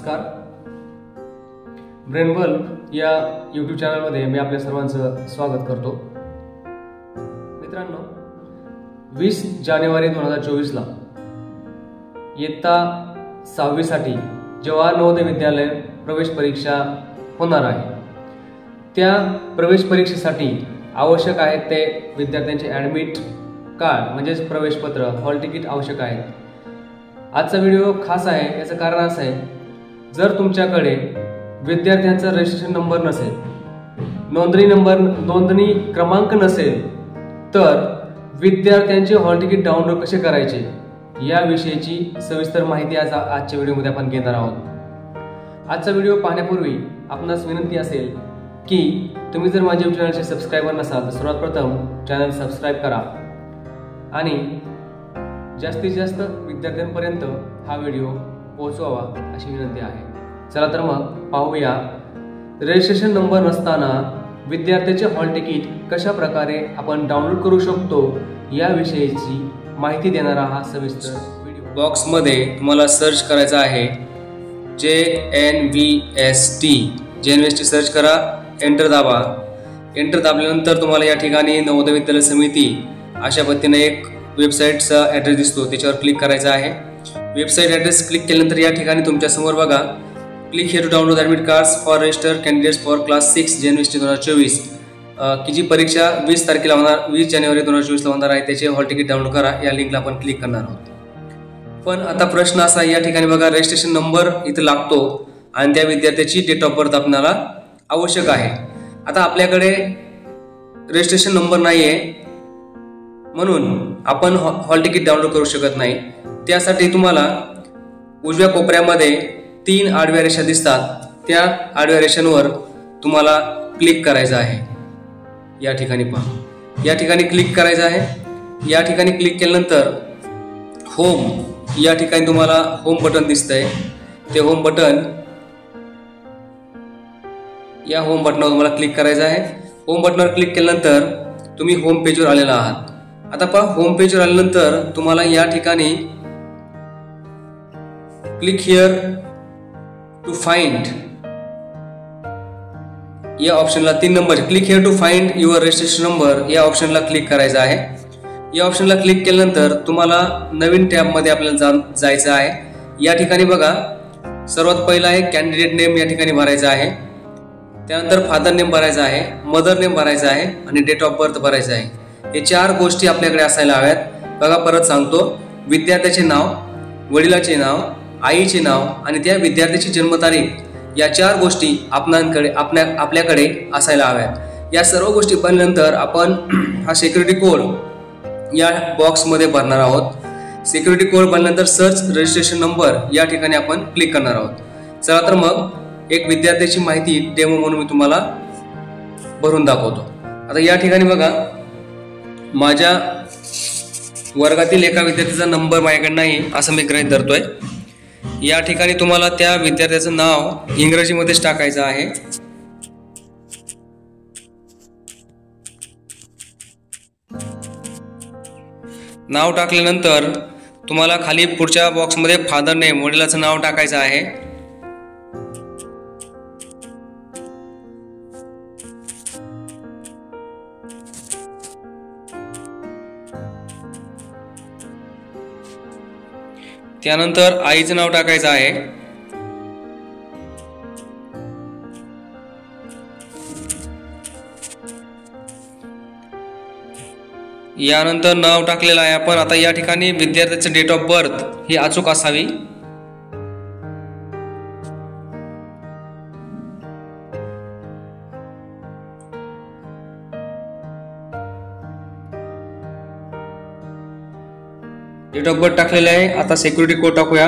नमस्कार. ब्रेनबल या यूट्यूब चॅनलमध्ये मी आपल्या सर्वांचं स्वागत करतो. मित्रांनो, 20 जानेवारी 2024 ला इयत्ता 6वी साठी जवाहर नवोदय विद्यालय प्रवेश परीक्षा होणार आहे. त्या प्रवेश परीक्षेसाठी आवश्यक आहेत ते विद्यार्थ्यांचे ॲडमिट कार्ड म्हणजेच प्रवेश पत्र, हॉल तिकीट आवश्यक आहे. आजचा व्हिडिओ खास आहे. याचं कारण असं आहे, जर तुमच्याकडे विद्यार्थ्यांचा रजिस्ट्रेशन नंबर नसेल, नोंदणी क्रमांक नसेल, तर विद्यार्थ्यांचे हॉल तिकीट डाउनलोड कसे करायचे याविषयीची सविस्तर माहिती आजच्या व्हिडिओमध्ये आपण घेणार आहोत. आजचा व्हिडिओ पाहण्यापूर्वी आपणास विनंती असेल की तुम्ही जर माझ्या यूट्यूब चॅनलचे सबस्क्रायबर नसाल तर सर्वात प्रथम चॅनल सबस्क्राईब करा आणि जास्तीत जास्त विद्यार्थ्यांपर्यंत हा व्हिडिओ पोहोचवावा अशी विनंती आहे. चला तर मग पाहूया, रजिस्ट्रेशन नंबर नसताना विद्यार्थ्याचे हॉल तिकीट कशा प्रकारे आपण डाउनलोड करू शकतो याविषयीची माहिती देणारा हा सविस्तर व्हिडिओ. बॉक्समध्ये तुम्हाला सर्च करायचं आहे JNVST. JNVST सर्च करा, एंटर दाबा. एंटर दाबल्यानंतर तुम्हाला या ठिकाणी नवोदय विद्यालय समिती अशा पद्धतीने एक वेबसाईटचा ॲड्रेस दिसतो, त्याच्यावर क्लिक करायचं आहे. वेबसाईट ॲड्रेस क्लिक केल्यानंतर या ठिकाणी तुमच्यासमोर बघा, click here to download admit cards for register candidates for class 6 JNVST 2024 की जी परीक्षा 20 तारखेला होणार, 20 जानेवारी 2024 ला होणार आहे. त्याचे हॉल तिकीट डाउनलोड करा या लिंकला आपण क्लिक करणार आहोत. पण आता प्रश्न असा, या ठिकाणी बघा रजिस्ट्रेशन नंबर इथं लागतो आणि त्या विद्यार्थ्याची डेट ऑफ बर्थ आपल्याला आवश्यक आहे. आता आपल्याकडे रजिस्ट्रेशन नंबर नाही आहे म्हणून आपण हॉल तिकीट डाउनलोड करू शकत नाही. त्यासाठी तुम्हाला उजव्या कोपऱ्यामध्ये 3 आडव्या रेषा दिसतात, त्या आडव्या रेषांवर तुम्हाला क्लिक करायचं आहे. या ठिकाणी पहा, या ठिकाणी क्लिक करायचं आहे. या ठिकाणी क्लिक केल्यानंतर होम या ठिकाणी तुम्हाला होम बटन दिसतंय. ते होम बटन, या होम बटनावर तुम्हाला क्लिक करायचं आहे. होम बटनावर क्लिक केल्यानंतर तुम्ही होम पेजवर आलेला आहात. आता पहा, होम पेजवर आल्यानंतर तुम्हाला या ठिकाणी क्लिक हिअर टू फाइंड या ऑप्शनला 3 नंबर, click here to find your registration number या ऑप्शनला क्लिक करायचं आहे. या ऑप्शनला क्लिक केल्यानंतर तुम्हाला नवीन टॅबमध्ये आपल्याला जायचं आहे. या ठिकाणी बघा, सर्वात पहिला आहे कॅन्डिडेट नेम या ठिकाणी भरायचा आहे. त्यानंतर फादर नेम भरायचा आहे, मदर नेम भरायचा आहे आणि डेट ऑफ बर्थ भरायचं आहे. हे 4 गोष्टी आपल्याकडे असायला हव्यात. बघा, परत सांगतो, विद्यार्थ्याचे नाव, वडिलाचे नाव, आईचे नाव आणि त्या विद्यार्थ्याची जन्मतारीख या 4 गोष्टी आपल्याकडे असायला हव्यात. या सर्व गोष्टी भरल्यानंतर आपण हा सिक्युरिटी कोड या बॉक्समध्ये भरणार आहोत. सिक्युरिटी कोड भरल्यानंतर सर्च रजिस्ट्रेशन नंबर या ठिकाणी आपण क्लिक करणार आहोत. चला तर मग एक विद्यार्थ्याची माहिती डेमो म्हणून मी तुम्हाला भरून दाखवतो. आता या ठिकाणी बघा, माझ्या वर्गातील एका विद्यार्थ्याचा नंबर माझ्याकडे नाही असं मी गृहीत धरतोय. या ठिकाणी तुम्हाला त्या विद्यार्थ्याचं नाव इंग्रजीमध्येच टाकायचं आहे. नाव टाकल्यानंतर तुम्हाला खाली पुढच्या बॉक्समध्ये फादर नेम, वडिलाचं नाव टाकायचं आहे. त्यानंतर आईचं नाव टाकायचं आहे. यानंतर नाव टाकलेलं आहे आपण. आता या ठिकाणी विद्यार्थ्याचं डेट ऑफ बर्थ ही अचूक असावी. डेट ऑफ बर्थ टाकलेले आहे. आता सिक्युरिटी कोड टाकूया.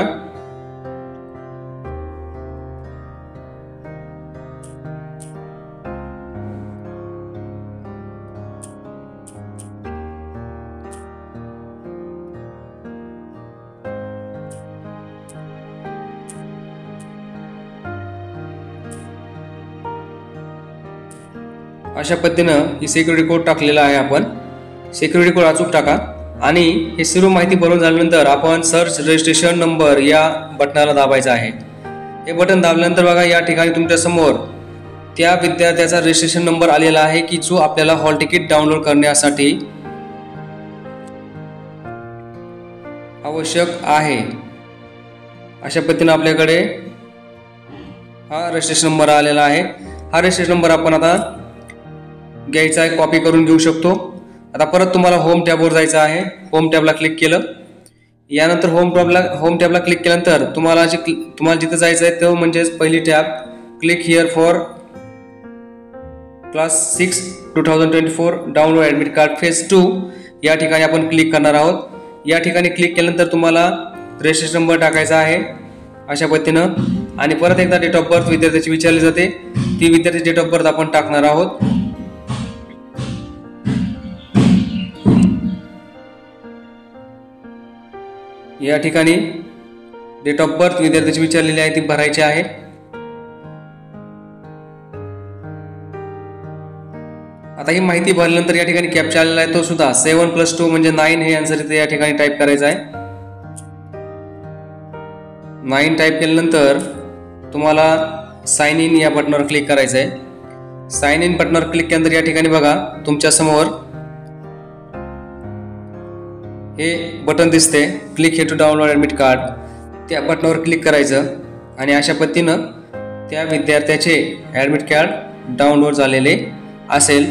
अशा पद्धतीनं ही सिक्युरिटी कोड टाकलेला आहे. आपण सिक्युरिटी कोड अचूक टाका आणि हे सर्व माहिती भरून झाल्यानंतर आपण सर्च रजिस्ट्रेशन नंबर या बटनाला दाबायचं आहे. हे बटन दाबल्यानंतर बघा या ठिकाणी तुमच्या समोर त्या विद्यार्थ्याचा रजिस्ट्रेशन नंबर आलेला आहे की जो आपल्याला हॉल तिकीट डाउनलोड करण्यासाठी आवश्यक आहे। अशा पद्धतीने आपल्याकडे हा रजिस्ट्रेशन नंबर आलेला आहे। हा रजिस्ट्रेशन नंबर आपण आता घ्यायचा आहे, कॉपी करून घेऊ शकतो। आता परत तुम्हाला होम टॅबवर जायचं आहे। होम टॅबला क्लिक केलं, यानंतर होम टॅबला क्लिक केल्यानंतर तुम्हाला जिथे जायचं आहे तो म्हणजेच पहिली tab click here for class 6 2024 download admit card phase 2 या ठिकाणी आपण क्लिक करणार आहोत। या ठिकाणी क्लिक केल्यानंतर तुम्हाला रजिस्ट्रेशन नंबर टाकायचा आहे अशा पद्धतीनं, आणि परत एकदा डेट ऑफ बर्थ विद्यार्थ्याची विचारली जाते, ती विद्यार्थ्याची डेट ऑफ बर्थ आपण टाकणार आहोत। या ठिकाणी डेट ऑफ बर्थ विद्यार्थ्याची विचारलेली आहे ती भरायची आहे। आता ही माहिती भरल्यानंतर या ठिकाणी कॅप्चा आलेला आहे, तो सुद्धा 7+2 म्हणजे 9 हे आन्सर इथे या ठिकाणी टाईप करायचं आहे। 9 टाईप केल्यानंतर तुम्हाला साइन इन या बटनावर क्लिक करायचं आहे। साइन इन बटनावर क्लिक केल्यानंतर या ठिकाणी बघा तुमच्या समोर हे बटन दिसते click here to download admit card, त्या बटनावर क्लिक करायचं आणि अशा पद्धतीनं त्या विद्यार्थ्याचे ॲडमिट कार्ड डाउनलोड झालेले असेल।